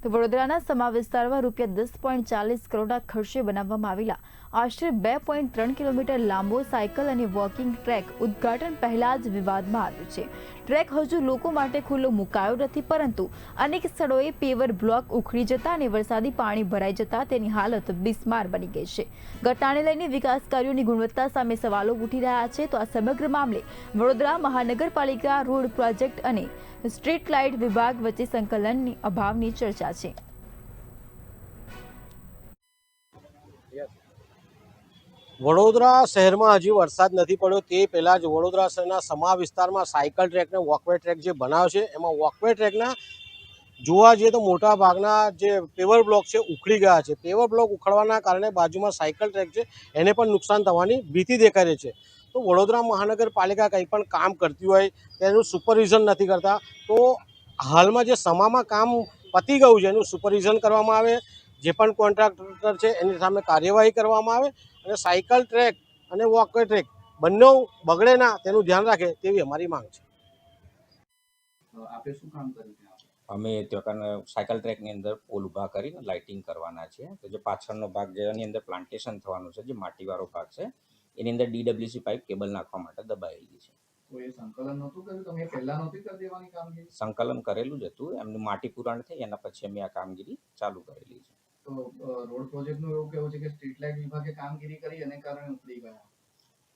તો વડોદરાના સમા વિસ્તારમાં રૂપિયા 10.40 કરોડના ખર્ચે બનાવવામાં આવેલા આશરે 2.3 કિલોમીટર લાંબો સાયકલ અને વોકિંગ ટ્રેક ઉદ્ઘાટન પહેલા જ વિવાદમાં આવ્યું છે। ટ્રેક હજુ લોકો માટે ખુલ્લો મુકાયો નથી, પરંતુ અનેક સ્થળોએ પેવર બ્લોક ઉખડી જતા અને વરસાદી પાણી ભરાઈ જતા તેની હાલત બિસ્માર બની ગઈ છે। ઘટનાને લઈને વિકાસ કાર્યોની ગુણવત્તા સામે સવાલો ઉઠી રહ્યા છે। તો આ સમગ્ર મામલે વડોદરા મહાનગરપાલિકા રોડ પ્રોજેક્ટ અને સ્ટ્રીટ લાઇટ વિભાગ વચ્ચે સંકલનની અભાવની ચર્ચા છે। વડોદરા શહેરમાં હજી વરસાદ નથી પડ્યો તે પહેલાં જ વડોદરા શહેરના સમા વિસ્તારમાં સાયકલ ટ્રેક ને વોકવે ટ્રેક જે બનાવ્યો છે એમાં વોકવે ટ્રેકના જોવા જઈએ તો મોટા ભાગના જે પેવર બ્લોક છે ઉખડી ગયા છે। પેવર બ્લોક ઉખડવાના કારણે બાજુમાં સાયકલ ટ્રેક છે એને પણ નુકસાન થવાની ભીતિ દેખાઈ રહી છે। તો વડોદરા મહાનગરપાલિકા કંઈ પણ કામ કરતી હોય તેનું સુપરવિઝન નથી કરતા। તો હાલમાં જે સમામાં કામ પતી ગયું છે એનું સુપરવિઝન કરવામાં આવે, જે પણ કોન્ટ્રાક્ટર છે એની સામે કાર્યવાહી કરવામાં આવે અને સાયકલ ટ્રેક અને વોકવે ટ્રેક બંને બગડે ના તેનું ધ્યાન રાખે તેવી અમારી માંગ છે। આપે શું કામ કર્યું ત્યાં? અમે ત્યાં સાયકલ ટ્રેકની અંદર પોલ ઊભા કરીને લાઇટિંગ કરવાના છે। તો જે પાછળનો ભાગ જેની અંદર પ્લાન્ટેશન થવાનું છે, જે માટીવાળો ભાગ છે એની અંદર DWC પાઇપ કેબલ નાખવા માટે દબાયેલી છે। તો એ સંકલન નહોતું કર્યું? તમે પહેલા નહોતી કરી દેવાની કામગીરી? સંકલન કરેલું જ હતું, એમનું માટી પુરાણ થઈ એના પછી અમે આ કામગીરી ચાલુ કરેલી છે। તો રોડ પ્રોજેક્ટનું એવું કહેવું છે કે સ્ટ્રીટ લાઇટ વિભાગે કામગીરી કરી અને કારણે ઉખડી ગયા।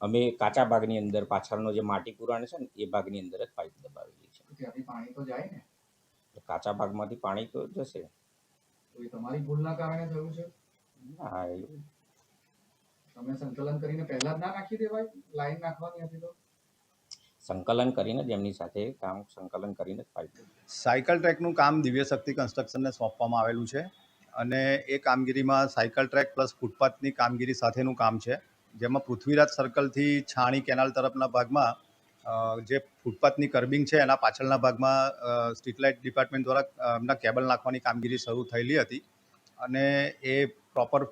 અમે કાચા ભાગની અંદર પાછળનો જે માટી પુરાણ છે ને એ ભાગની અંદર જ પાઇપ દબાવેલી છે। તો ત્યાંથી પાણી તો જાય ને? કાચા ભાગમાંથી પાણી તો જશે। તો એ તમારી ભૂલના કારણે થયું છે? હા, તમે સંકલન કરીને પહેલા જ ના નાખી દેવાય? લાઈન નાખવાની હતી તો? સંકલન કરીને જ એમની સાથે કામ સંકલન કરીને જ પાઇપ સાયકલ ટ્રેકનું કામ દિવ્ય શક્તિ કન્સ્ટ્રક્શનને સોંપવામાં આવેલું છે અને એ કામગીરીમાં સાયકલ ટ્રેક પ્લસ ફૂટપાથની કામગીરી સાથેનું કામ છે, જેમાં પૃથ્વીરાજ સર્કલથી છાણી કેનાલ તરફના ભાગમાં જે ફૂટપાથની કર્બિંગ છે એના પાછળના ભાગમાં સ્ટ્રીટ લાઇટ ડિપાર્ટમેન્ટ દ્વારા એમના કેબલ નાખવાની કામગીરી શરૂ થયેલી હતી અને એ પ્રોપર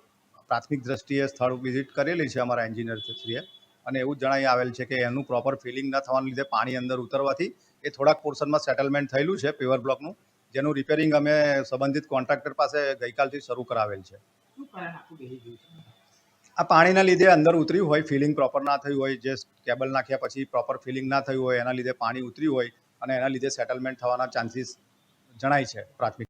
પ્રાથમિક દ્રષ્ટિએ સ્થળ વિઝિટ કરેલી છે અમારા એન્જિનિયરશ્રીએ અને એવું જ જણાવી આવેલ છે કે એનું પ્રોપર ફિલિંગ ન થવાને લીધે પાણી અંદર ઉતરવાથી એ થોડાક પોર્શનમાં સેટલમેન્ટ થયેલું છે પેવર બ્લોકનું, જેનું રિપેરિંગ અમે સંબંધિત કોન્ટ્રાક્ટર પાસે ગઈકાલથી શરૂ કરાવેલ છે। આ પાણીના લીધે અંદર ઉતર્યું હોય, ફિલિંગ પ્રોપર ના થયું હોય, જે કેબલ નાખ્યા પછી પ્રોપર ફિલિંગ ના થયું હોય એના લીધે પાણી ઉતર્યું હોય અને એના લીધે સેટલમેન્ટ થવાના ચાન્સીસ જણાય છે પ્રાથમિક